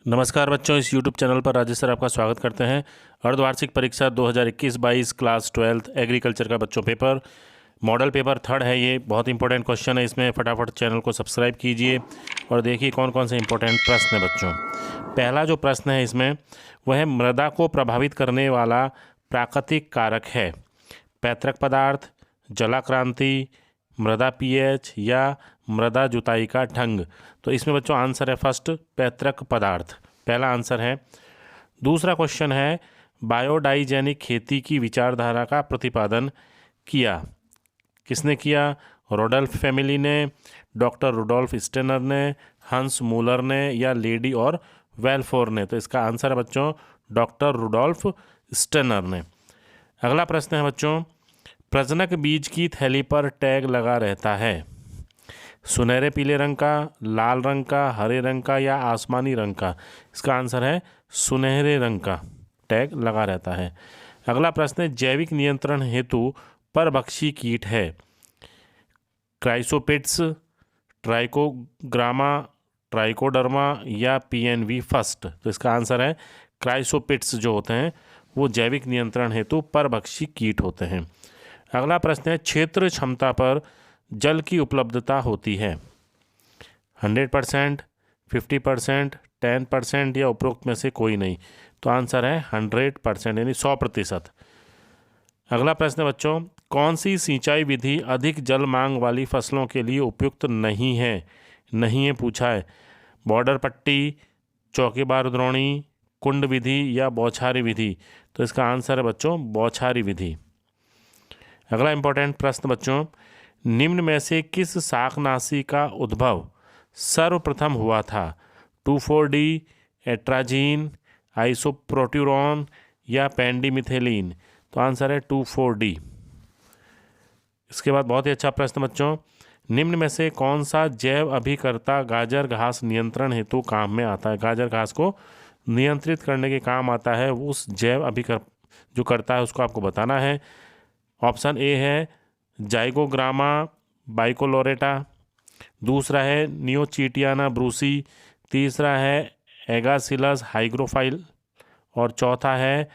नमस्कार बच्चों, इस YouTube चैनल पर राजेश सर आपका स्वागत करते हैं। अर्धवार्षिक परीक्षा 2021-22 क्लास 12th एग्रीकल्चर का बच्चों पेपर मॉडल पेपर थर्ड है। ये बहुत इंपॉर्टेंट क्वेश्चन है। इसमें फटाफट चैनल को सब्सक्राइब कीजिए और देखिए कौन कौन से इंपॉर्टेंट प्रश्न है बच्चों। पहला जो प्रश्न है इसमें वह है मृदा को प्रभावित करने वाला प्राकृतिक कारक है। पैतृक पदार्थ, जलाक्रांति, मृदा पीएच या मृदा जुताई का ढंग। तो इसमें बच्चों आंसर है फर्स्ट, पैतृक पदार्थ, पहला आंसर है। दूसरा क्वेश्चन है बायोडाइजेनिक खेती की विचारधारा का प्रतिपादन किया। किसने किया? रोडोल्फ फैमिली ने, डॉक्टर रुडोल्फ स्टेनर ने, हंस मूलर ने या लेडी और वेलफोर ने। तो इसका आंसर है बच्चों डॉक्टर रुडोल्फ स्टेनर ने। अगला प्रश्न है बच्चों, प्रजनक बीज की थैली पर टैग लगा रहता है। सुनहरे पीले रंग का, लाल रंग का, हरे रंग का या आसमानी रंग का। इसका आंसर है सुनहरे रंग का टैग लगा रहता है। अगला प्रश्न है जैविक नियंत्रण हेतु परभक्षी कीट है। क्राइसोपिट्स, ट्राइकोग्रामा, ट्राइकोडर्मा या पीएनवी फर्स्ट। तो इसका आंसर है क्राइसोपिट्स जो होते हैं वो जैविक नियंत्रण हेतु परभक्षी कीट होते हैं। अगला प्रश्न है क्षेत्र क्षमता पर जल की उपलब्धता होती है 100%, 50%, 10% या उपरोक्त में से कोई नहीं। तो आंसर है 100% यानी 100%। अगला प्रश्न है बच्चों, कौन सी सिंचाई विधि अधिक जल मांग वाली फसलों के लिए उपयुक्त नहीं है? नहीं है पूछा है। बॉर्डर पट्टी, चौकीबार द्रोणी, कुंड विधि या बौछारी विधि। तो इसका आंसर है बच्चों बौछारी विधि। अगला इंपॉर्टेंट प्रश्न बच्चों, निम्न में से किस शाकनाशी का उद्भव सर्वप्रथम हुआ था? 2,4-D, एट्राजीन, आइसोप्रोट्यूरॉन या पेंडिमिथेलिन। तो आंसर है 2,4-D। इसके बाद बहुत ही अच्छा प्रश्न बच्चों, निम्न में से कौन सा जैव अभिकर्ता गाजर घास नियंत्रण हेतु काम में आता है? गाजर घास को नियंत्रित करने के काम आता है उस जैव जो करता है उसको आपको बताना है। ऑप्शन ए है जाइगोग्रामा बाइकोलोरेटा, दूसरा है नियोचिटियाना ब्रूसी, तीसरा है एगासिलस हाइग्रोफाइल और चौथा है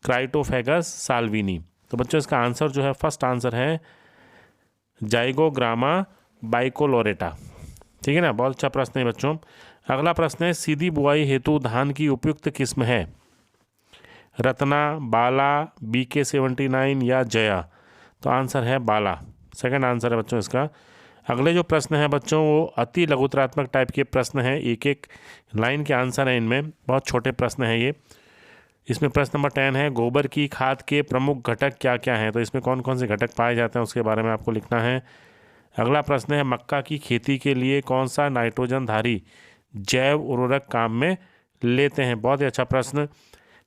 क्राइटोफेगस साल्विनी। तो बच्चों इसका आंसर जो है फर्स्ट आंसर है जाइगोग्रामा बाइकोलोरेटा। ठीक है ना, बहुत अच्छा प्रश्न है बच्चों। अगला प्रश्न है सीधी बुआई हेतु धान की उपयुक्त किस्म है? रत्ना, बाला, BK-79 या जया। तो आंसर है बाला, सेकंड आंसर है बच्चों इसका। अगले जो प्रश्न है बच्चों वो अति लघुतरात्मक टाइप के प्रश्न हैं, एक एक लाइन के आंसर हैं इनमें, बहुत छोटे प्रश्न हैं ये। इसमें प्रश्न नंबर 10 है गोबर की खाद के प्रमुख घटक क्या क्या हैं? तो इसमें कौन कौन से घटक पाए जाते हैं उसके बारे में आपको लिखना है। अगला प्रश्न है मक्का की खेती के लिए कौन सा नाइट्रोजनधारी जैव उर्वरक काम में लेते हैं? बहुत ही अच्छा प्रश्न।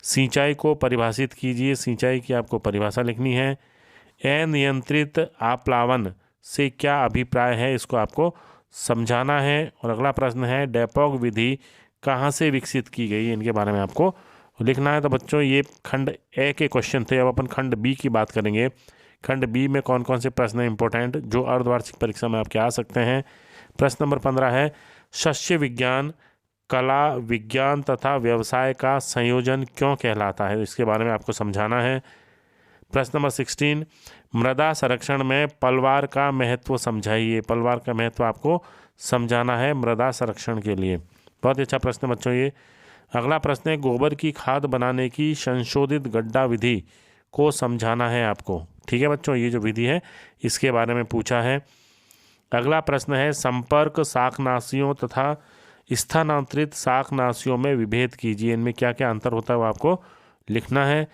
सिंचाई को परिभाषित कीजिए, सिंचाई की आपको परिभाषा लिखनी है। अनियंत्रित आप्लावन से क्या अभिप्राय है, इसको आपको समझाना है। और अगला प्रश्न है डेपोग विधि कहाँ से विकसित की गई है, इनके बारे में आपको लिखना है। तो बच्चों ये खंड ए के क्वेश्चन थे। अब अपन खंड बी की बात करेंगे। खंड बी में कौन कौन से प्रश्न हैं इंपॉर्टेंट जो अर्धवार्षिक परीक्षा में आपके आ सकते हैं। प्रश्न नंबर 15 है शस्य विज्ञान कला विज्ञान तथा व्यवसाय का संयोजन क्यों कहलाता है? इसके बारे में आपको समझाना है। प्रश्न नंबर 16 मृदा संरक्षण में पलवार का महत्व समझाइए। पलवार का महत्व आपको समझाना है मृदा संरक्षण के लिए। बहुत अच्छा प्रश्न बच्चों ये। अगला प्रश्न है गोबर की खाद बनाने की संशोधित गड्ढा विधि को समझाना है आपको। ठीक है बच्चों, ये जो विधि है इसके बारे में पूछा है। अगला प्रश्न है संपर्क शाकनाशियों तथा स्थानांतरित शाकनाशियों में विभेद कीजिए, इनमें क्या क्या अंतर होता है वो आपको लिखना है।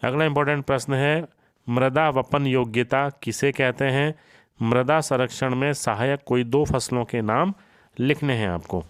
अगला इंपॉर्टेंट प्रश्न है मृदा वपन योग्यता किसे कहते हैं? मृदा संरक्षण में सहायक कोई 2 फसलों के नाम लिखने हैं आपको।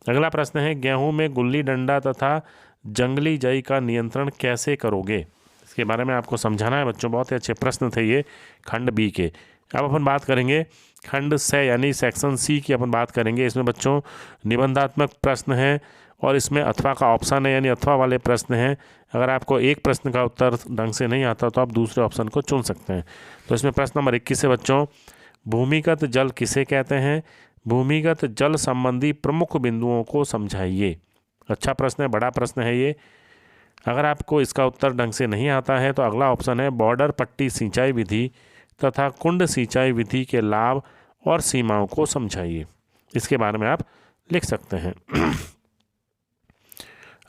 अगला प्रश्न है गेहूं में गुल्ली डंडा तथा जंगली जई का नियंत्रण कैसे करोगे? इसके बारे में आपको समझाना है बच्चों। बहुत ही अच्छे प्रश्न थे ये खंड बी के। अब अपन बात करेंगे खंड से यानी सेक्शन सी की अपन बात करेंगे। इसमें बच्चों निबंधात्मक प्रश्न है और इसमें अथवा का ऑप्शन है यानी अथवा वाले प्रश्न हैं। अगर आपको एक प्रश्न का उत्तर ढंग से नहीं आता तो आप दूसरे ऑप्शन को चुन सकते हैं। तो इसमें प्रश्न नंबर 21 है बच्चों भूमिगत जल किसे कहते हैं? भूमिगत जल संबंधी प्रमुख बिंदुओं को समझाइए। अच्छा प्रश्न है, बड़ा प्रश्न है ये। अगर आपको इसका उत्तर ढंग से नहीं आता है तो अगला ऑप्शन है बॉर्डर पट्टी सिंचाई विधि तथा कुंड सिंचाई विधि के लाभ और सीमाओं को समझाइए। इसके बारे में आप लिख सकते हैं।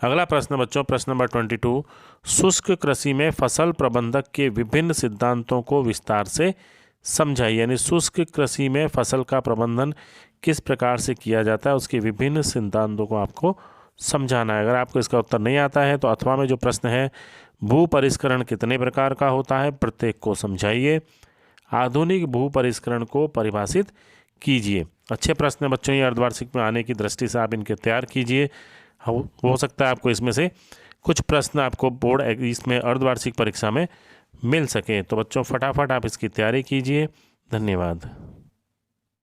अगला प्रश्न बच्चों, प्रश्न नंबर 22, शुष्क कृषि में फसल प्रबंधक के विभिन्न सिद्धांतों को विस्तार से समझाइए। यानी शुष्क कृषि में फसल का प्रबंधन किस प्रकार से किया जाता है, उसके विभिन्न सिद्धांतों को आपको समझाना है। अगर आपको इसका उत्तर नहीं आता है तो अथवा में जो प्रश्न है, भू परिष्करण कितने प्रकार का होता है, प्रत्येक को समझाइए। आधुनिक भू परिष्करण को परिभाषित कीजिए। अच्छे प्रश्न है बच्चों, ये अर्धवार्षिक में आने की दृष्टि से आप इनके तैयार कीजिए। हो सकता है आपको इसमें से कुछ प्रश्न आपको बोर्ड इसमें अर्धवार्षिक परीक्षा में मिल सके। तो बच्चों फटाफट आप इसकी तैयारी कीजिए। धन्यवाद।